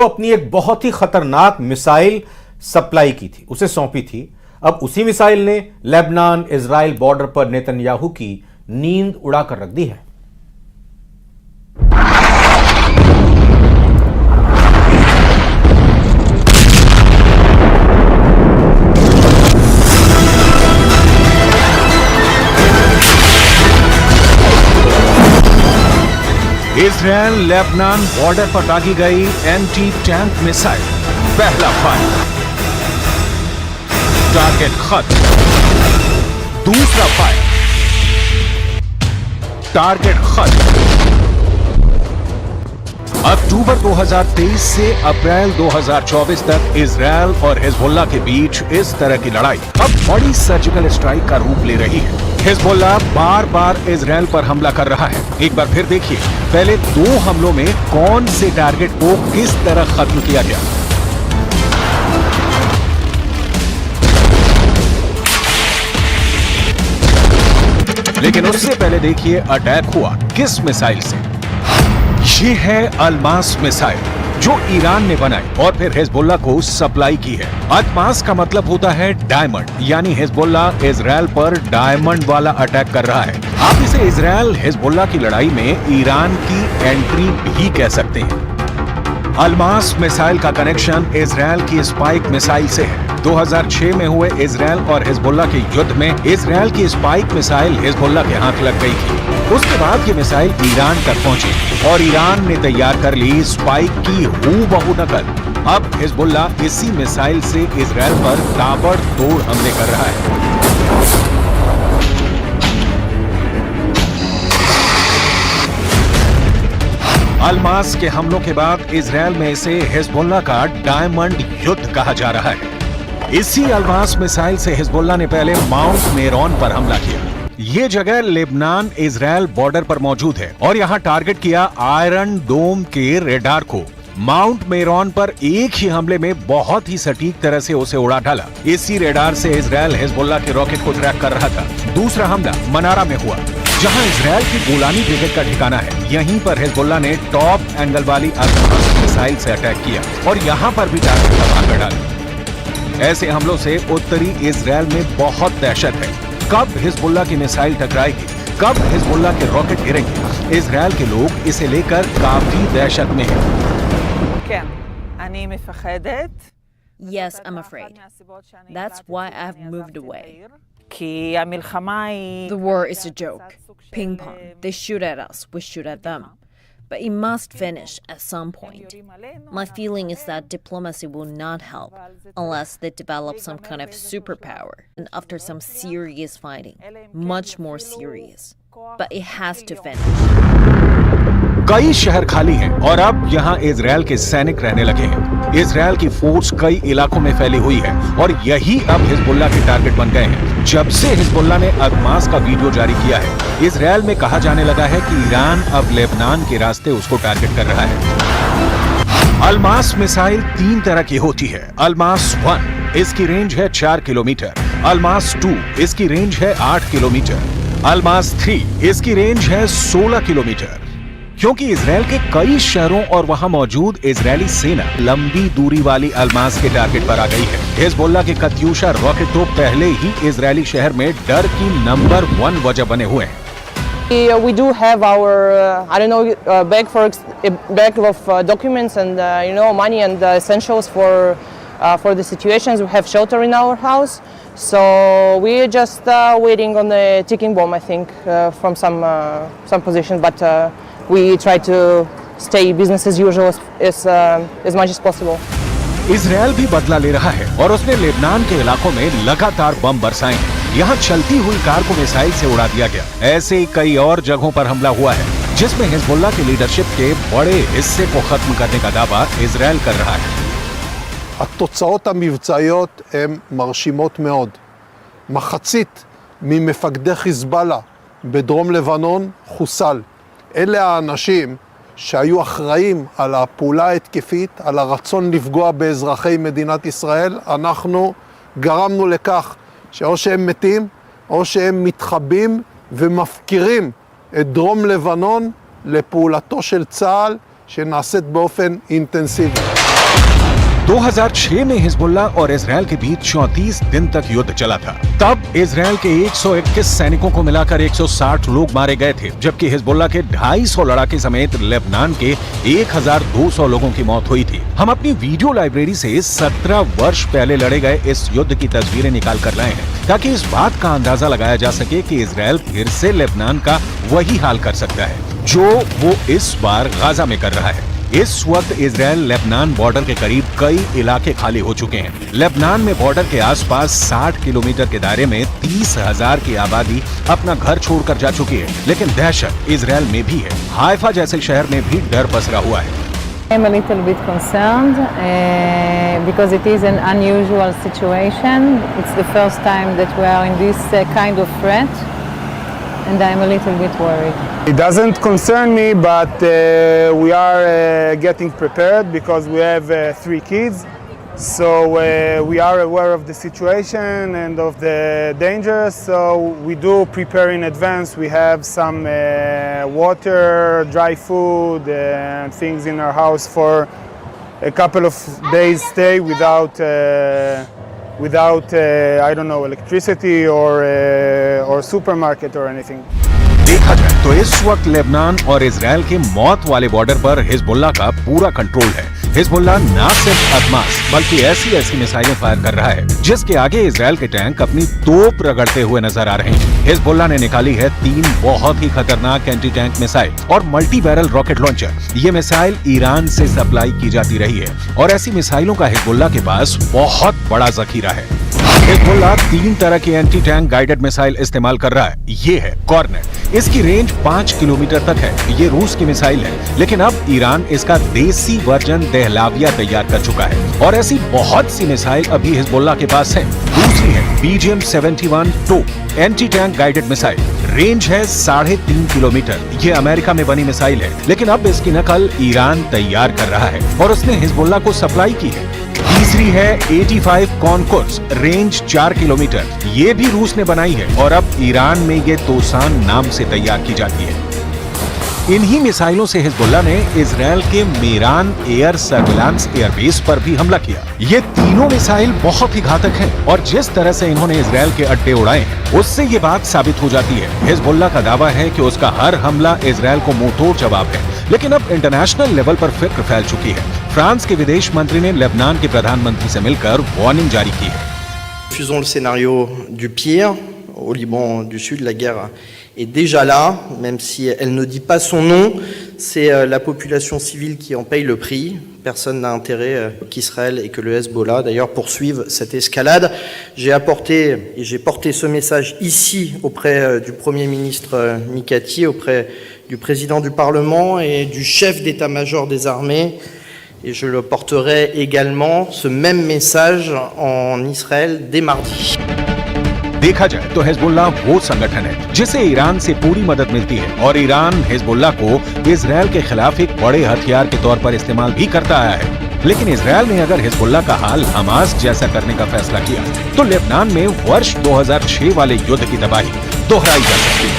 अपनी एक बहुत ही खतरनाक मिसाइल सप्लाई की थी, उसे सौंपी थी। अब उसी मिसाइल ने लेबनान इजराइल बॉर्डर पर नेतन्याहू की नींद उड़ाकर रख दी है। इजराइल लेबनान बॉर्डर पर दागी गई एंटी टैंक मिसाइल। पहला फायर, टारगेट खत्म। दूसरा फायर, टारगेट खत्म। अक्टूबर 2023 से अप्रैल 2024 तक इजराइल और हिजबुल्लाह के बीच इस तरह की लड़ाई अब बड़ी सर्जिकल स्ट्राइक का रूप ले रही है। हिजबुल्लाह बार बार इजराइल पर हमला कर रहा है। एक बार फिर देखिए, पहले 2 हमलों में कौन से टारगेट को किस तरह खत्म किया गया। लेकिन उससे पहले देखिए अटैक हुआ किस मिसाइल से। ये है अल्मास मिसाइल जो ईरान ने बनाई और फिर हिजबुल्लाह को सप्लाई की है। अल्मास का मतलब होता है डायमंड, यानी हिजबुल्लाह इजराइल पर डायमंड वाला अटैक कर रहा है। आप इसे इजराइल हिजबुल्लाह की लड़ाई में ईरान की एंट्री भी कह सकते हैं। अल्मास मिसाइल का कनेक्शन इजराइल की स्पाइक मिसाइल से है। 2006 में हुए इजराइल और हिजबुल्लाह के युद्ध में इजराइल की स्पाइक मिसाइल हिजबुल्लाह के हाथ लग गई थी। उसके बाद ये मिसाइल ईरान तक पहुंची और ईरान ने तैयार कर ली स्पाइक की हूबहू नकल। अब हिजबुल्लाह इसी मिसाइल से इजराइल पर ताबड़तोड़ हमले कर रहा है। अल्मास के हमलों के बाद इजराइल में इसे हिजबुल्लाह का डायमंड युद्ध कहा जा रहा है। इसी अल्मास मिसाइल से हिजबुल्लाह ने पहले माउंट मेरोन पर हमला किया। ये जगह लेबनान इजराइल बॉर्डर पर मौजूद है और यहाँ टारगेट किया आयरन डोम के रेडार को। माउंट मेरोन पर एक ही हमले में बहुत ही सटीक तरह से उसे उड़ा डाला। इसी रेडार से इजराइल हिजबुल्लाह के रॉकेट को ट्रैक कर रहा था। दूसरा हमला मनारा में हुआ, जहां इजराइल की गोलानी ब्रिगेड का ठिकाना है। यहीं पर हिजबुल्लाह ने टॉप एंगल वाली अल्मास मिसाइल से अटैक किया और यहाँ पर भी टारगेट तबाह कर डाला। ऐसे हमलों से उत्तरी इजराइल में बहुत दहशत है। कब हिजबुल्लाह की मिसाइल टकराएगी, कब हिजबुल्लाह के रॉकेट गिरेंगे, इजराइल के लोग इसे लेकर काफी दहशत में हैं। Yes, I'm afraid. That's why I've moved away. The war is a joke. Ping pong. They shoot at us, we shoot at them. But it must finish at some point. My feeling is that diplomacy will not help unless they develop some kind of superpower. And after some serious fighting, much more serious. But it has to finish. कई शहर खाली हैं और अब यहाँ Israel के सैनिक रहने लगे हैं। इजराइल की फोर्स कई इलाकों में फैली हुई है और यही अब हिजबुल्लाह के टारगेट बन गए हैं। जब से हिजबुल्लाह ने अल्मास का वीडियो जारी किया है, इजराइल में कहा जाने लगा है कि ईरान अब लेबनान के रास्ते उसको टारगेट कर रहा है। अल्मास मिसाइल 3 तरह की होती है। अल्मास 1, इसकी रेंज है 4 किलोमीटर। अल्मास 2, इसकी रेंज है 8 किलोमीटर। अल्मास 3, इसकी रेंज है 16 किलोमीटर। क्योंकि इजराइल के कई शहरों और वहां मौजूद इजरायली सेना लंबी दूरी वाली अल्मास के टारगेट पर आ गई है। हिजबुल्लाह के कत्यूशा रॉकेट तो पहले ही इजरायली शहर में डर की नंबर 1 वजह बने हुए हैं। We do have our, bag of documents and money and essentials for the situations. We have shelter in our house, so we're just waiting on the ticking bomb. I think from some position, but we try to stay business as usual as much as possible. Israel भी बदला ले रहा है और उसने Lebanon के इलाकों में लगातार बम बरसाए हैं। यहाँ चलती हुई कार को मिसाइल से उड़ा दिया गया। ऐसे ही कई और जगहों पर हमला हुआ है, जिसमें हिजबुल्लाह की लीडरशिप के बड़े हिस्से को खत्म करने का दावा इजराइल कर रहा है। התוצאות המבצעיות הן מרשימות מאוד. מחצית ממפקדי חיזבאללה בדרום לבנון חוסל. אלה האנשים שהיו אחראים על הפעולה ההתקפית, על הרצון לפגוע באזרחי מדינת ישראל. אנחנו גרמנו לכך שאו שהם מתים או שהם מתחבאים ומפקירים את דרום לבנון לפעולתו של צה"ל שנעשית באופן אינטנסיבי. 2006 में हिजबुल्लाह और इजरायल के बीच 34 दिन तक युद्ध चला था। तब इजरायल के 121 सैनिकों को मिलाकर 160 लोग मारे गए थे, जबकि हिजबुल्लाह के 250 लड़ाके समेत लेबनान के 1200 लोगों की मौत हुई थी। हम अपनी वीडियो लाइब्रेरी से 17 वर्ष पहले लड़े गए इस युद्ध की तस्वीरें निकाल कर लाए हैं, ताकि इस बात का अंदाजा लगाया जा सके कि इजरायल फिर से लेबनान का वही हाल कर सकता है जो वो इस बार गाजा में कर रहा है। इस वक्त इजरायल लेबनान बॉर्डर के करीब कई इलाके खाली हो चुके हैं। लेबनान में बॉर्डर के आसपास 60 किलोमीटर के दायरे में 30,000 की आबादी अपना घर छोड़कर जा चुकी है, लेकिन दहशत इजरायल में भी है। हाइफा जैसे शहर में भी डर पसरा हुआ है। I'm a little bit concerned because it is an unusual situation. It's the first time that we are in this kind of threat, and I'm a little bit worried. It doesn't concern me, but we are getting prepared because we have 3 kids. So we are aware of the situation and of the dangers, so we do prepare in advance. We have some water, dry food, and things in our house for a couple of days stay without I don't know, electricity or supermarket or anything. देखा जाए तो इस वक्त Lebanon और Israel के मौत वाले border पर हिजबुल्लाह का पूरा कंट्रोल है। हिजबुल्लाह ना सिर्फ अदमास बल्कि ऐसी मिसाइलें फायर कर रहा है जिसके आगे इजरायल के टैंक अपनी तोप रगड़ते हुए नजर आ रहे हैं। हिजबुल्लाह ने निकाली है 3 बहुत ही खतरनाक एंटी टैंक मिसाइल और मल्टी बैरल रॉकेट लॉन्चर। ये मिसाइल ईरान से सप्लाई की जाती रही है और ऐसी मिसाइलों का हिजबुल्लाह के पास बहुत बड़ा जखीरा है। हिजबुल्लाह 3 तरह की एंटी टैंक गाइडेड मिसाइल इस्तेमाल कर रहा है। ये है कॉर्नेट, इसकी रेंज 5 किलोमीटर तक है। ये रूस की मिसाइल है, लेकिन अब ईरान इसका देसी वर्जन दहलाविया तैयार कर चुका है और ऐसी बहुत सी मिसाइल अभी हिजबुल्लाह के पास है। दूसरी है BGM-71 टोप anti tank guided missile, range है 3.5 किलोमीटर। ये अमेरिका में बनी मिसाइल है, लेकिन अब इसकी नकल ईरान तैयार कर रहा है और उसने हिजबुल्लाह को सप्लाई की है। तीसरी है 85 कॉनकोर्स, रेंज 4 किलोमीटर। ये भी रूस ने बनाई है और अब ईरान में ये तोसान नाम से तैयार की जाती है। इन्हीं मिसाइलों से हिजबुल्लाह ने इजरायल के मेरान एयर सर्विलांस एयरबेस पर भी हमला किया। ये तीनों मिसाइल बहुत ही घातक हैं और जिस तरह से इन्होंने इजरायल के अड्डे उड़ाए हैं उससे ये बात साबित हो जाती है। हिजबुल्लाह का दावा है कि उसका हर हमला इजरायल को मुंहतोड़ जवाब है, लेकिन अब इंटरनेशनल लेवल पर फिक्र फैल चुकी है। फ्रांस के विदेश मंत्री ने लेबनान के प्रधानमंत्री से मिलकर वार्निंग जारी की है। Refusons le scénario du pire. Au Liban du Sud, la guerre est déjà là, même si elle ne dit pas son nom. C'est la population civile qui en paye le prix. Personne n'a intérêt qu'Israël et que le Hezbollah, d'ailleurs, poursuivent cette escalade. J'ai porté ce message ici auprès du Premier ministre Mikati, auprès du président du Parlement et du chef d'état-major des armées. Et je le porterai également, ce même message, en Israël dès mardi. देखा जाए तो Hezbollah वो संगठन है जिसे Iran से पूरी मदद मिलती है और ईरान हिजबुल्लाह को इजरायल के खिलाफ एक बड़े हथियार के तौर पर इस्तेमाल भी करता आया है। लेकिन इजरायल ने अगर हिजबुल्लाह का हाल हमास जैसा करने का फैसला किया तो लेबनान में वर्ष 2006 वाले युद्ध की तबाही दोहराई जा सकती है।